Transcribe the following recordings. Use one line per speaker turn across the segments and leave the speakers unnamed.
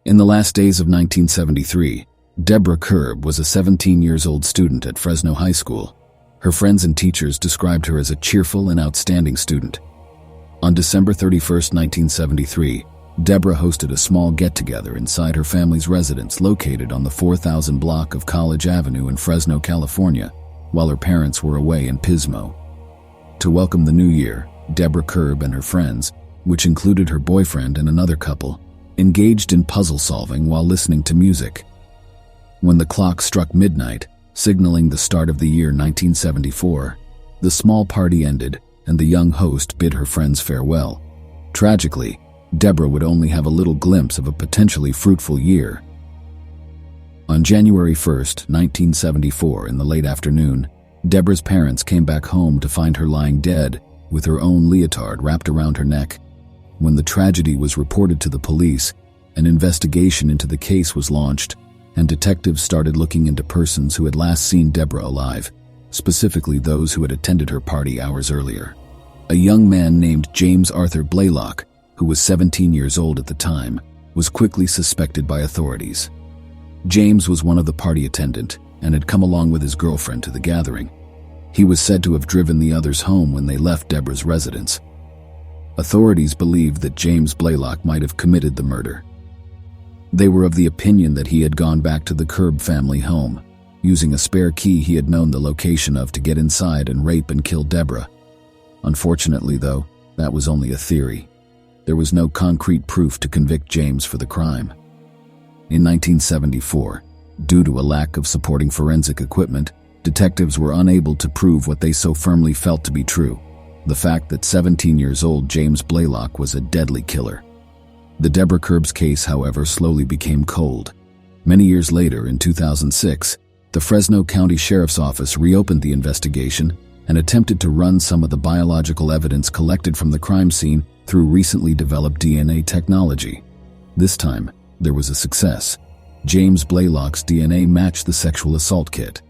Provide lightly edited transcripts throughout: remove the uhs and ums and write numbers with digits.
In the last days of 1973, Deborah Kerb was a 17-year-old student at Fresno High School. Her friends and teachers described her as a cheerful and outstanding student. On December 31, 1973, Deborah hosted a small get-together inside her family's residence located on the 4000 block of College Avenue in Fresno, California, while her parents were away in Pismo. To welcome the new year, Deborah Kerb and her friends, which included her boyfriend and another couple, engaged in puzzle solving while listening to music. When the clock struck midnight, signaling the start of the year 1974, the small party ended and the young host bid her friends farewell. Tragically, Deborah would only have a little glimpse of a potentially fruitful year. On January 1, 1974, in the late afternoon, Deborah's parents came back home to find her lying dead with her own leotard wrapped around her neck. When the tragedy was reported to the police, an investigation into the case was launched, and detectives started looking into persons who had last seen Deborah alive, specifically those who had attended her party hours earlier. A young man named James Arthur Blaylock, who was 17 years old at the time, was quickly suspected by authorities. James was one of the party attendant and had come along with his girlfriend to the gathering. He was said to have driven the others home when they left Deborah's residence. Authorities believed that James Blaylock might have committed the murder. They were of the opinion that he had gone back to the Kerb family home, using a spare key he had known the location of to get inside and rape and kill Deborah. Unfortunately, though, that was only a theory. There was no concrete proof to convict James for the crime. In 1974, due to a lack of supporting forensic equipment, detectives were unable to prove what they so firmly felt to be true: the fact that 17-year-old James Blaylock was a deadly killer. The Deborah Kerb's case, however, slowly became cold. Many years later, in 2006, the Fresno County Sheriff's Office reopened the investigation and attempted to run some of the biological evidence collected from the crime scene through recently developed DNA technology. This time, there was a success. James Blaylock's DNA matched the sexual assault kit.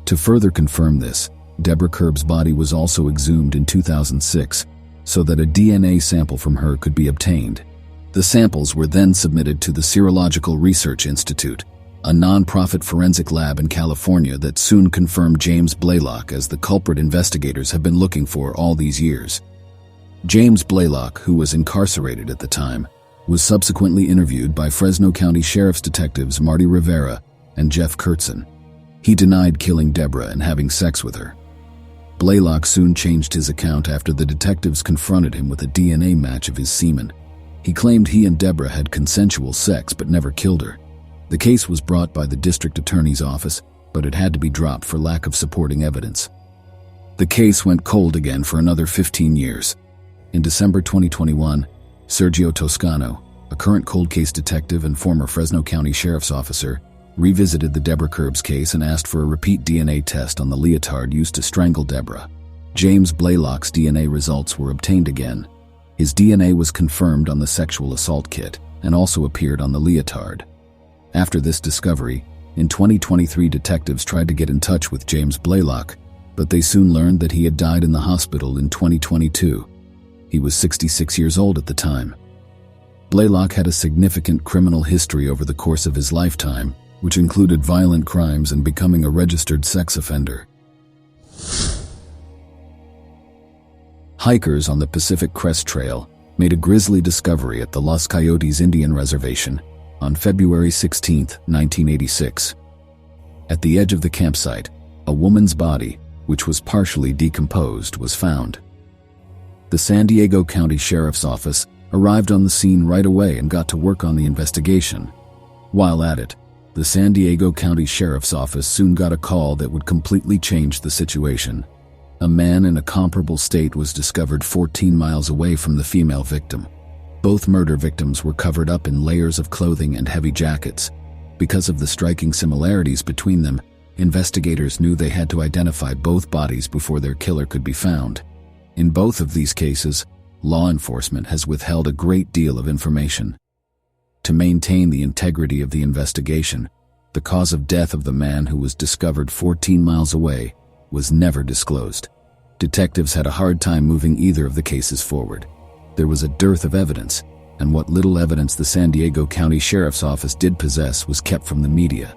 To further confirm this, Deborah Kerb's body was also exhumed in 2006 so that a DNA sample from her could be obtained. The samples were then submitted to the Serological Research Institute, a non-profit forensic lab in California that soon confirmed James Blaylock as the culprit investigators have been looking for all these years. James Blaylock, who was incarcerated at the time, was subsequently interviewed by Fresno County Sheriff's detectives Marty Rivera and Jeff Kurtzen. He denied killing Deborah and having sex with her. Blaylock soon changed his account after the detectives confronted him with a DNA match of his semen. He claimed he and Deborah had consensual sex but never killed her. The case was brought by the district attorney's office, but it had to be dropped for lack of supporting evidence. The case went cold again for another 15 years. In December 2021, Sergio Toscano, a current cold case detective and former Fresno County Sheriff's officer, revisited the Deborah Kerb's case and asked for a repeat DNA test on the leotard used to strangle Deborah. James Blaylock's DNA results were obtained again. His DNA was confirmed on the sexual assault kit and also appeared on the leotard. After this discovery, in 2023, detectives tried to get in touch with James Blaylock, but they soon learned that he had died in the hospital in 2022. He was 66 years old at the time. Blaylock had a significant criminal history over the course of his lifetime, which included violent crimes and becoming a registered sex offender. Hikers on the Pacific Crest Trail made a grisly discovery at the Los Coyotes Indian Reservation on February 16, 1986. At the edge of the campsite, a woman's body, which was partially decomposed, was found. The San Diego County Sheriff's Office arrived on the scene right away and got to work on the investigation. While at it, the San Diego County Sheriff's Office soon got a call that would completely change the situation. A man in a comparable state was discovered 14 miles away from the female victim. Both murder victims were covered up in layers of clothing and heavy jackets. Because of the striking similarities between them, investigators knew they had to identify both bodies before their killer could be found. In both of these cases, law enforcement has withheld a great deal of information. To maintain the integrity of the investigation, the cause of death of the man who was discovered 14 miles away was never disclosed. Detectives had a hard time moving either of the cases forward. There was a dearth of evidence, and what little evidence the San Diego County Sheriff's Office did possess was kept from the media.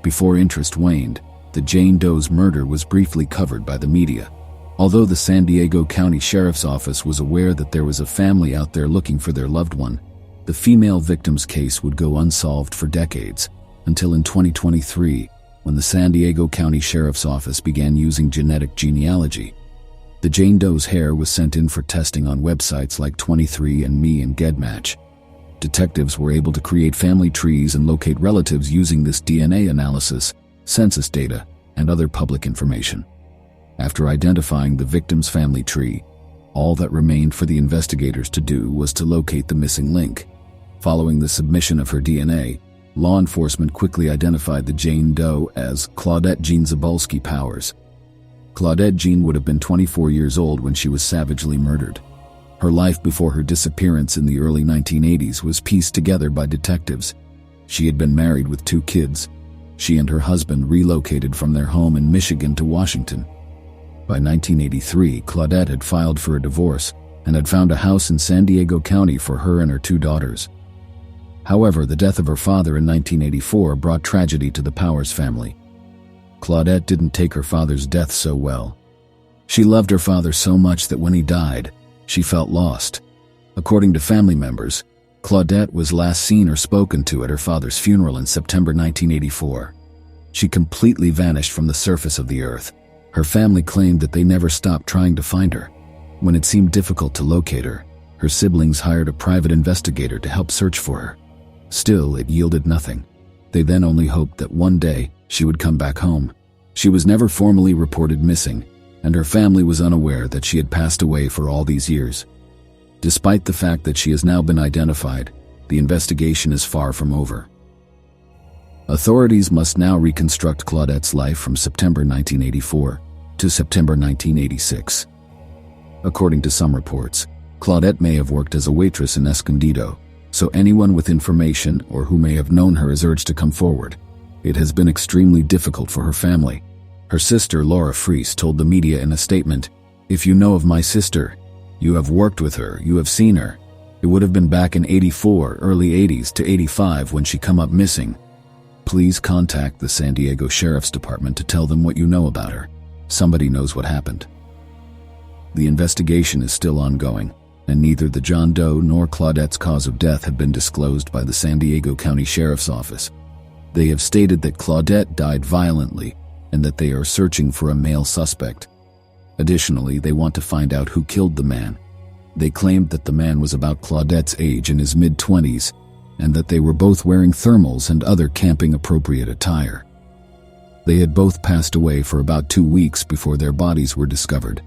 Before interest waned, the Jane Doe's murder was briefly covered by the media. Although the San Diego County Sheriff's Office was aware that there was a family out there looking for their loved one, the female victim's case would go unsolved for decades, until in 2023, when the San Diego County Sheriff's Office began using genetic genealogy. The Jane Doe's hair was sent in for testing on websites like 23andMe and GEDmatch. Detectives were able to create family trees and locate relatives using this DNA analysis, census data, and other public information. After identifying the victim's family tree, all that remained for the investigators to do was to locate the missing link. Following the submission of her DNA, law enforcement quickly identified the Jane Doe as Claudette Jean Zabalski Powers. Claudette Jean would have been 24 years old when she was savagely murdered. Her life before her disappearance in the early 1980s was pieced together by detectives. She had been married with 2 kids. She and her husband relocated from their home in Michigan to Washington. By 1983, Claudette had filed for a divorce and had found a house in San Diego County for her and her 2 daughters. However, the death of her father in 1984 brought tragedy to the Powers family. Claudette didn't take her father's death so well. She loved her father so much that when he died, she felt lost. According to family members, Claudette was last seen or spoken to at her father's funeral in September 1984. She completely vanished from the surface of the earth. Her family claimed that they never stopped trying to find her. When it seemed difficult to locate her, her siblings hired a private investigator to help search for her. Still, it yielded nothing. They then only hoped that one day she would come back home. She was never formally reported missing, and her family was unaware that she had passed away for all these years. Despite the fact that she has now been identified, the investigation is far from over. Authorities must now reconstruct Claudette's life from September 1984 to September 1986. According to some reports, Claudette may have worked as a waitress in Escondido, so anyone with information or who may have known her is urged to come forward. It has been extremely difficult for her family. Her sister, Laura Fries, told the media in a statement, "If you know of my sister, you have worked with her, you have seen her. It would have been back in 84, early 80s to 85 when she come up missing. Please contact the San Diego Sheriff's Department to tell them what you know about her. Somebody knows what happened." The investigation is still ongoing, and neither the John Doe nor Claudette's cause of death have been disclosed by the San Diego County Sheriff's Office. They have stated that Claudette died violently and that they are searching for a male suspect. Additionally, they want to find out who killed the man. They claimed that the man was about Claudette's age, in his mid-20s, and that they were both wearing thermals and other camping-appropriate attire. They had both passed away for about 2 weeks before their bodies were discovered.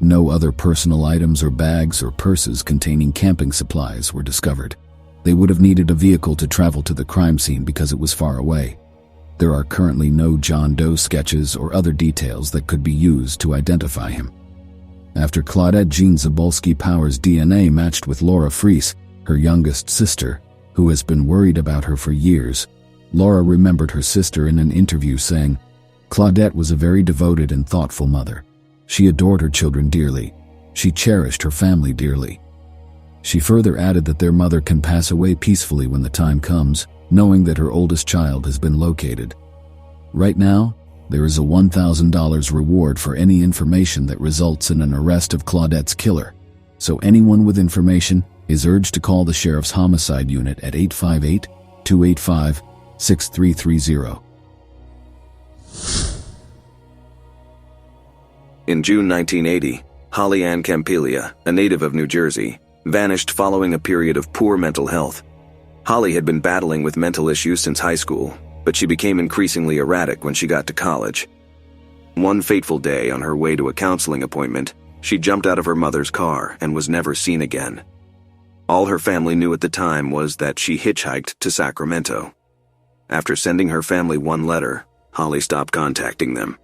No other personal items or bags or purses containing camping supplies were discovered. They would have needed a vehicle to travel to the crime scene because it was far away. There are currently no John Doe sketches or other details that could be used to identify him. After Claudette Jean Zabalski Powers' DNA matched with Laura Fries, her youngest sister, who has been worried about her for years, Laura remembered her sister in an interview saying, "Claudette was a very devoted and thoughtful mother. She adored her children dearly. She cherished her family dearly." She further added that their mother can pass away peacefully when the time comes, knowing that her oldest child has been located. Right now, there is a $1,000 reward for any information that results in an arrest of Claudette's killer, so anyone with information is urged to call the Sheriff's Homicide Unit at 858-285-6330.
In June 1980, Holly Ann Campilia, a native of New Jersey, vanished following a period of poor mental health. Holly had been battling with mental issues since high school, but she became increasingly erratic when she got to college. One fateful day, on her way to a counseling appointment, she jumped out of her mother's car and was never seen again. All her family knew at the time was that she hitchhiked to Sacramento. After sending her family one letter, Holly stopped contacting them.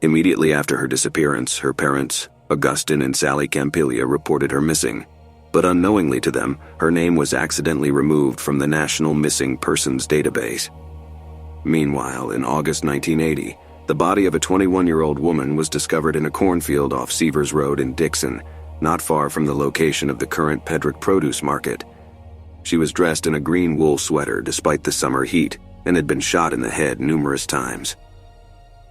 Immediately after her disappearance, her parents, Augustine and Sally Campilia, reported her missing. But unknowingly to them, her name was accidentally removed from the National Missing Persons Database. Meanwhile, in August 1980, the body of a 21-year-old woman was discovered in a cornfield off Seavers Road in Dixon. not far from the location of the current Pedrick produce market. She was dressed in a green wool sweater despite the summer heat and had been shot in the head numerous times.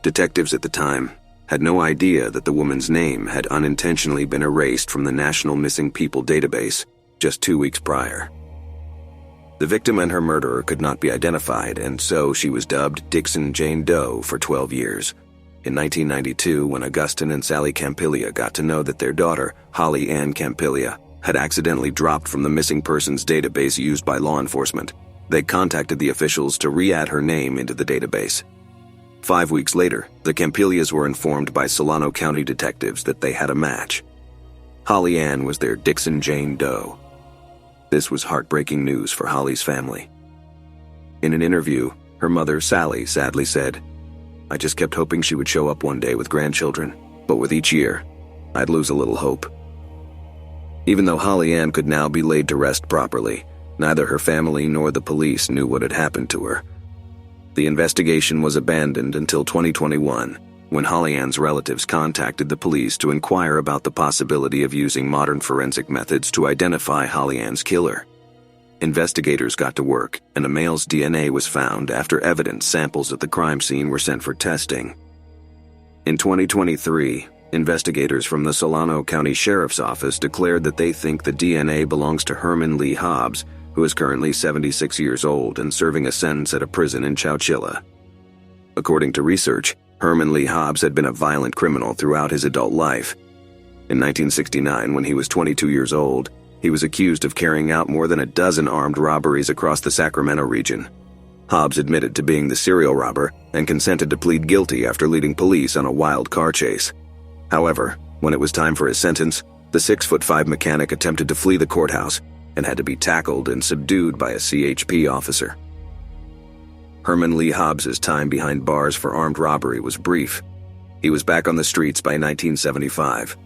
Detectives at the time had no idea that the woman's name had unintentionally been erased from the National Missing People database just 2 weeks prior. The victim and her murderer could not be identified, and so she was dubbed Dixon Jane Doe for 12 years. In 1992, when Augustine and Sally Campilia got to know that their daughter, Holly Ann Campilia, had accidentally dropped from the missing persons database used by law enforcement, they contacted the officials to re-add her name into the database. 5 weeks later, the Campilias were informed by Solano County detectives that they had a match. Holly Ann was their Dixon Jane Doe. This was heartbreaking news for Holly's family. In an interview, her mother, Sally, sadly said, "I just kept hoping she would show up one day with grandchildren, but with each year, I'd lose a little hope." Even though Holly Ann could now be laid to rest properly, neither her family nor the police knew what had happened to her. The investigation was abandoned until 2021, when Holly Ann's relatives contacted the police to inquire about the possibility of using modern forensic methods to identify Holly Ann's killer. Investigators got to work, and a male's DNA was found after evidence samples at the crime scene were sent for testing. In 2023, investigators from the Solano County Sheriff's Office declared that they think the DNA belongs to Herman Lee Hobbs, who is currently 76 years old and serving a sentence at a prison in Chowchilla. According to research, Herman Lee Hobbs had been a violent criminal throughout his adult life. In 1969, when he was 22 years old, he was accused of carrying out more than a dozen armed robberies across the Sacramento region. Hobbs admitted to being the serial robber and consented to plead guilty after leading police on a wild car chase. However, when it was time for his sentence, the 6'5" mechanic attempted to flee the courthouse and had to be tackled and subdued by a CHP officer. Herman Lee Hobbs's time behind bars for armed robbery was brief. He was back on the streets by 1975.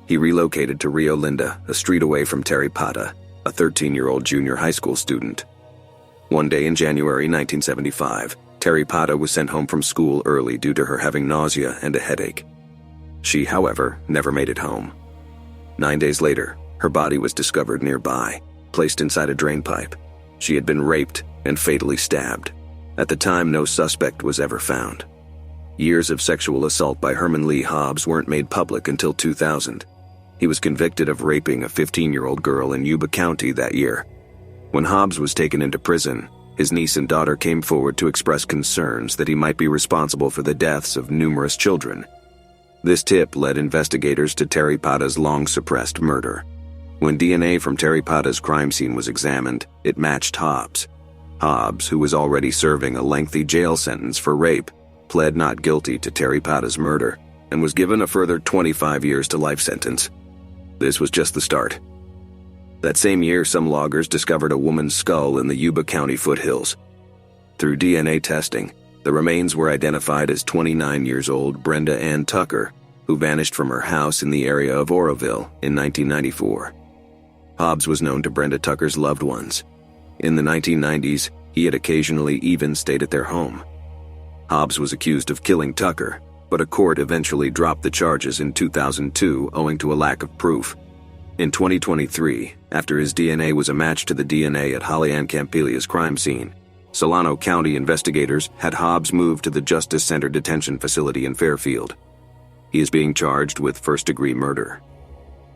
He relocated to Rio Linda, a street away from Terry Pata, a 13-year-old junior high school student. One day in January 1975, Terry Pata was sent home from school early due to her having nausea and a headache. She, however, never made it home. 9 days later, her body was discovered nearby, placed inside a drain pipe. She had been raped and fatally stabbed. At the time, no suspect was ever found. Years of sexual assault by Herman Lee Hobbs weren't made public until 2000. He was convicted of raping a 15-year-old girl in Yuba County that year. When Hobbs was taken into prison, his niece and daughter came forward to express concerns that he might be responsible for the deaths of numerous children. This tip led investigators to Terry Pata's long-suppressed murder. When DNA from Terry Pata's crime scene was examined, it matched Hobbs. Hobbs, who was already serving a lengthy jail sentence for rape, pled not guilty to Terry Pata's murder and was given a further 25 years to life sentence. This was just the start. That same year, some loggers discovered a woman's skull in the Yuba County foothills. Through DNA testing, the remains were identified as 29 years old Brenda Ann Tucker, who vanished from her house in the area of Oroville in 1994. Hobbs was known to Brenda Tucker's loved ones. In the 1990s, he had occasionally even stayed at their home. Hobbs was accused of killing Tucker, but a court eventually dropped the charges in 2002 owing to a lack of proof. In 2023, after his DNA was a match to the DNA at Holly Ann Campilia's crime scene, Solano County investigators had Hobbs moved to the Justice Center detention facility in Fairfield. He is being charged with first-degree murder.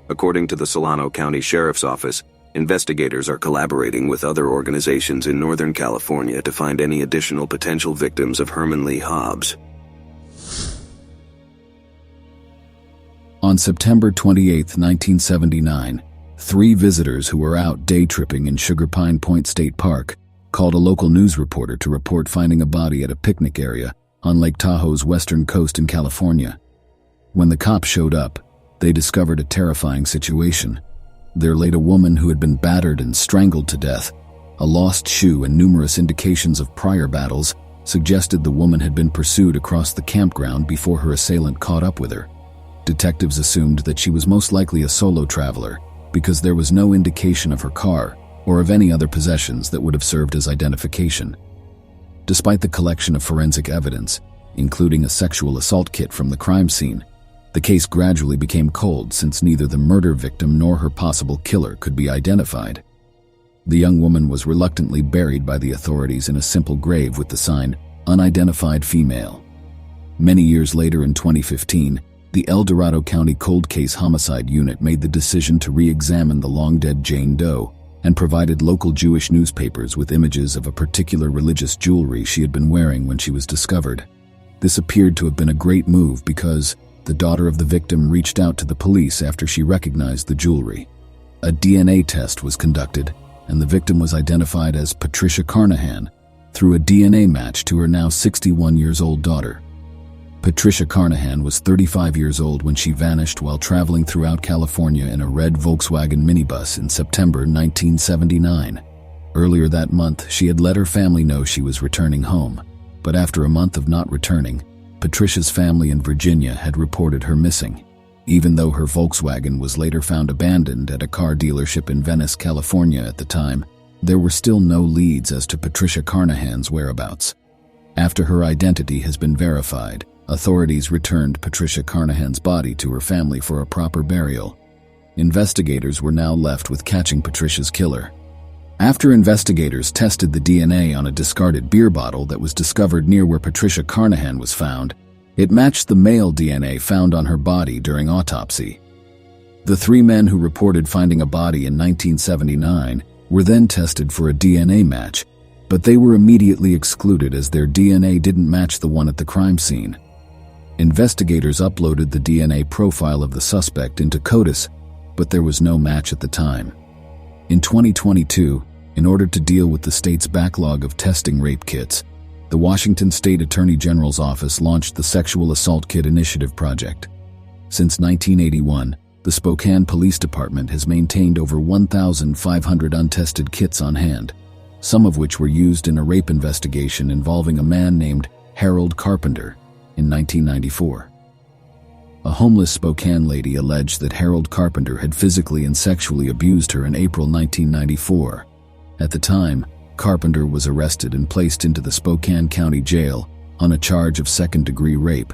According to the Solano County Sheriff's Office, investigators are collaborating with other organizations in Northern California to find any additional potential victims of Herman Lee Hobbs.
On September 28, 1979, 3 visitors who were out day tripping in Sugar Pine Point State Park called a local news reporter to report finding a body at a picnic area on Lake Tahoe's western coast in California. When the cops showed up, they discovered a terrifying situation. There laid a woman who had been battered and strangled to death. A lost shoe and numerous indications of prior battles suggested the woman had been pursued across the campground before her assailant caught up with her. Detectives assumed that she was most likely a solo traveler because there was no indication of her car or of any other possessions that would have served as identification. Despite the collection of forensic evidence, including a sexual assault kit from the crime scene, The case gradually became cold since neither the murder victim nor her possible killer could be identified. The young woman was reluctantly buried by the authorities in a simple grave with the sign, "Unidentified Female." Many years later in 2015, the El Dorado County Cold Case Homicide Unit made the decision to re-examine the long-dead Jane Doe and provided local Jewish newspapers with images of a particular religious jewelry she had been wearing when she was discovered. This appeared to have been a great move because the daughter of the victim reached out to the police after she recognized the jewelry. A DNA test was conducted, and the victim was identified as Patricia Carnahan through a DNA match to her now 61-year-old daughter. Patricia Carnahan was 35 years old when she vanished while traveling throughout California in a red Volkswagen minibus in September 1979. Earlier that month, she had let her family know she was returning home, but after a month of not returning, Patricia's family in Virginia had reported her missing. Even though her Volkswagen was later found abandoned at a car dealership in Venice, California at the time, there were still no leads as to Patricia Carnahan's whereabouts. After her identity has been verified, authorities returned Patricia Carnahan's body to her family for a proper burial. Investigators were now left with catching Patricia's killer. After investigators tested the DNA on a discarded beer bottle that was discovered near where Patricia Carnahan was found, it matched the male DNA found on her body during autopsy. The 3 men who reported finding a body in 1979 were then tested for a DNA match, but they were immediately excluded as their DNA didn't match the one at the crime scene. Investigators uploaded the DNA profile of the suspect into CODIS, but there was no match at the time. In 2022, in order to deal with the state's backlog of testing rape kits, the Washington State Attorney General's office launched the Sexual Assault Kit Initiative Project. Since 1981, the Spokane Police Department has maintained over 1,500 untested kits on hand, some of which were used in a rape investigation involving a man named Harold Carpenter in 1994. A homeless Spokane lady alleged that Harold Carpenter had physically and sexually abused her in April 1994. At the time, Carpenter was arrested and placed into the Spokane County Jail on a charge of second-degree rape.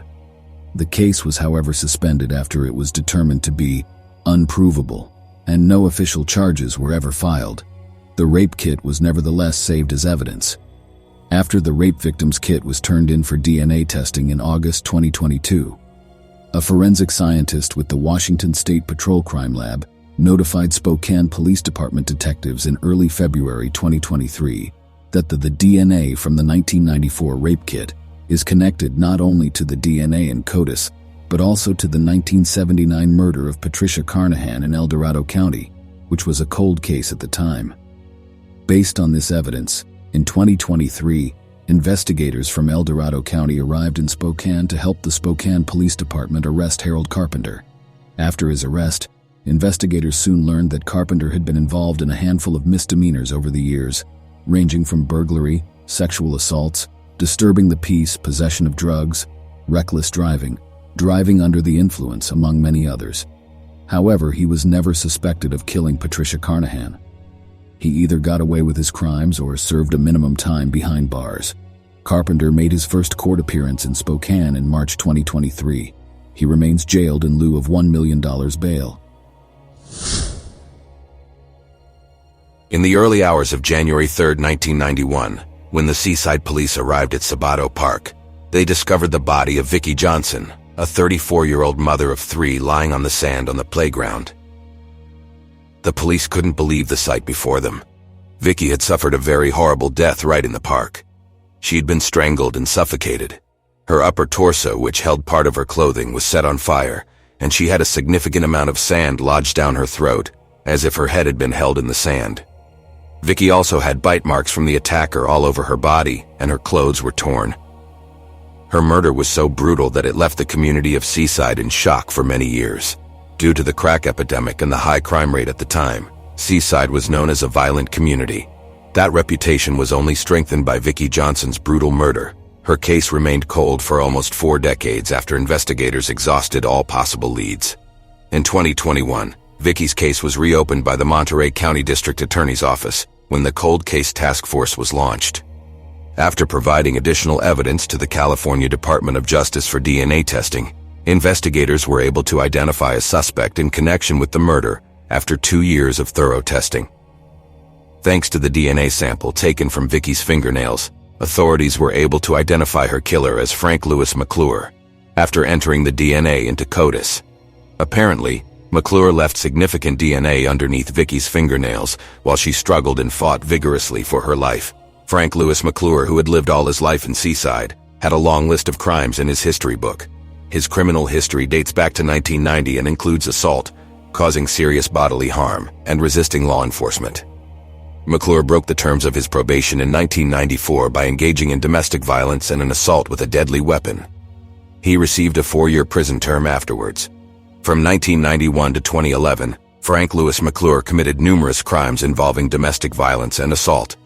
The case was, however, suspended after it was determined to be unprovable, and no official charges were ever filed. The rape kit was nevertheless saved as evidence. After the rape victim's kit was turned in for DNA testing in August 2022, a forensic scientist with the Washington State Patrol Crime Lab notified Spokane Police Department detectives in early February 2023 that the DNA from the 1994 rape kit is connected not only to the DNA in CODIS, but also to the 1979 murder of Patricia Carnahan in El Dorado County, which was a cold case at the time. Based on this evidence, in 2023, investigators from El Dorado County arrived in Spokane to help the Spokane Police Department arrest Harold Carpenter. After his arrest, investigators soon learned that Carpenter had been involved in a handful of misdemeanors over the years, ranging from burglary, sexual assaults, disturbing the peace, possession of drugs, reckless driving, driving under the influence, among many others. However, he was never suspected of killing Patricia Carnahan. He either got away with his crimes or served a minimum time behind bars. Carpenter made his first court appearance in Spokane in March 2023. He remains jailed in lieu of $1 million bail.
In the early hours of January 3, 1991, when the Seaside Police arrived at Sabato Park, they discovered the body of Vicki Johnson, a 34-year-old mother of 3, lying on the sand on the playground. The police couldn't believe the sight before them. Vicki had suffered a very horrible death right in the park. She had been strangled and suffocated. Her upper torso, which held part of her clothing, was set on fire, and she had a significant amount of sand lodged down her throat, as if her head had been held in the sand. Vicki also had bite marks from the attacker all over her body, and her clothes were torn. Her murder was so brutal that it left the community of Seaside in shock for many years. Due to the crack epidemic and the high crime rate at the time, Seaside was known as a violent community. That reputation was only strengthened by Vicki Johnson's brutal murder. Her case remained cold for almost 4 decades after investigators exhausted all possible leads. In 2021, Vicki's case was reopened by the Monterey County District Attorney's Office when the Cold Case Task Force was launched. After providing additional evidence to the California Department of Justice for DNA testing, Investigators were able to identify a suspect in connection with the murder after 2 years of thorough testing. Thanks to the DNA sample taken from Vicki's fingernails, authorities were able to identify her killer as Frank Louis McClure after entering the DNA into CODIS. Apparently, McClure left significant DNA underneath Vicki's fingernails while she struggled and fought vigorously for her life. Frank Louis McClure, who had lived all his life in Seaside, had a long list of crimes in his history book. His criminal history dates back to 1990 and includes assault, causing serious bodily harm, and resisting law enforcement. McClure broke the terms of his probation in 1994 by engaging in domestic violence and an assault with a deadly weapon. He received a 4-year prison term afterwards. From 1991 to 2011, Frank Louis McClure committed numerous crimes involving domestic violence and assault.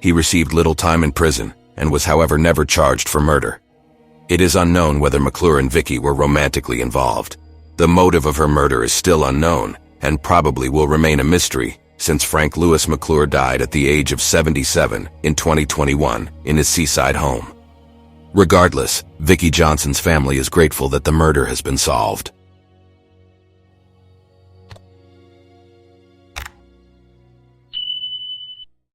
He received little time in prison and was, however, never charged for murder. It is unknown whether McClure and Vicki were romantically involved. The motive of her murder is still unknown and probably will remain a mystery since Frank Louis McClure died at the age of 77 in 2021 in his Seaside home. Regardless, Vicki Johnson's family is grateful that the murder has been solved.